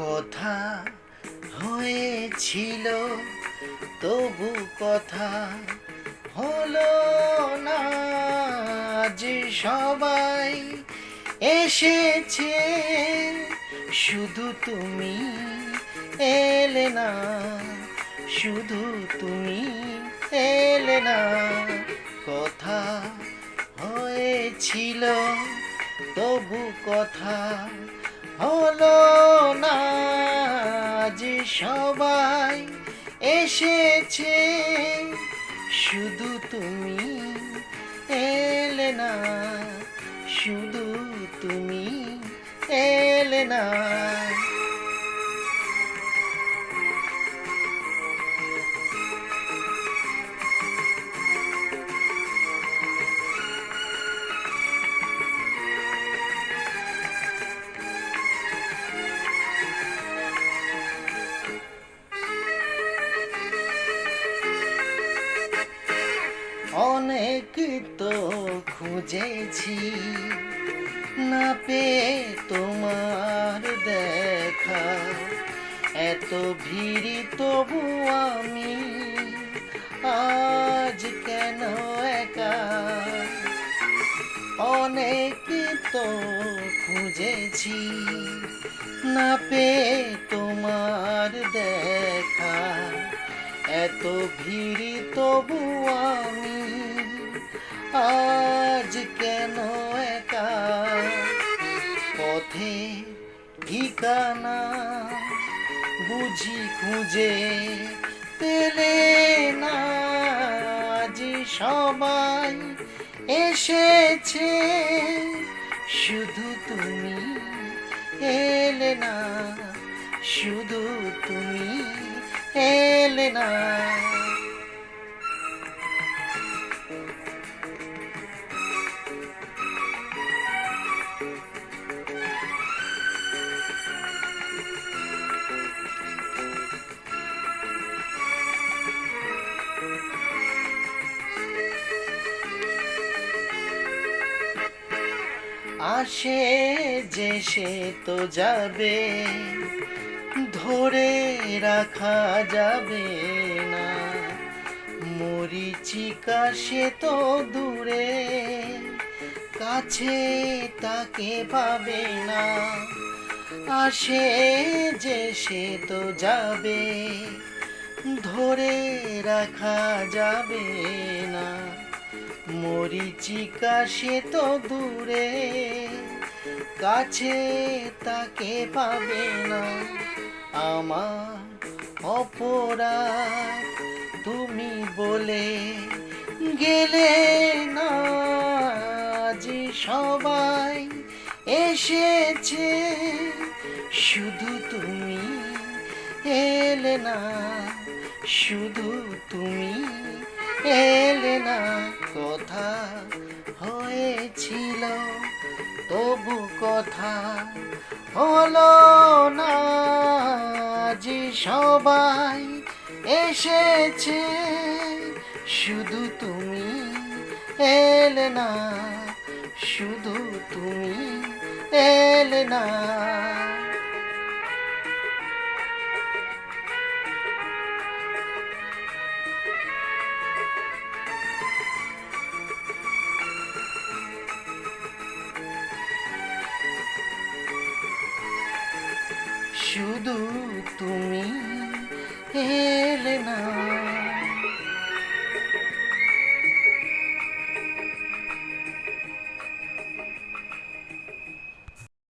কথা হয়েছিল তবু কথা হলো না। যে সবাই এসেছে শুধু তুমি এলে না, শুধু তুমি এলে না। কথা হয়েছিল তবু কথা হলো না। যে সবাই এসেছে শুধু তুমি এলে না, শুধু তুমি এলে না। অনেক তো খুঁজেছি না পেয়ে তোমার দেখা, এত ভিড় তবু আমি আজ কেন একা। অনেক তো খুঁজেছি না পেয়ে তোমার দেখা, এত ভিড় তবু আমি আজ কেন একা। পথে ঠিকানা বুঝি খুঁজে পেলে না। যে সবাই এসেছে শুধু তুমি এলে না, শুধু তুমি এলে না। আসে যে সে তো যাবে, ধরে রাখা যাবে না। মরিচিকা সে তো দূরে, কাছে তাকে পাবে না। আসে যে সে তো যাবে, ধরে রাখা যাবে না। মরিচিকা সে তো দূরে, কাছে তাকে পাবে না। আমার অপরাধ তুমি বলে গেলে না। যে সবাই এসেছে শুধু তুমি এলে না, শুধু তুমি এলে না। কথা হয়েছিল তবু কথা হলো না। যে সবাই এসেছে শুধু তুমি এলে না, শুধু তুমি এলে না। শুধু তুমি এলে না।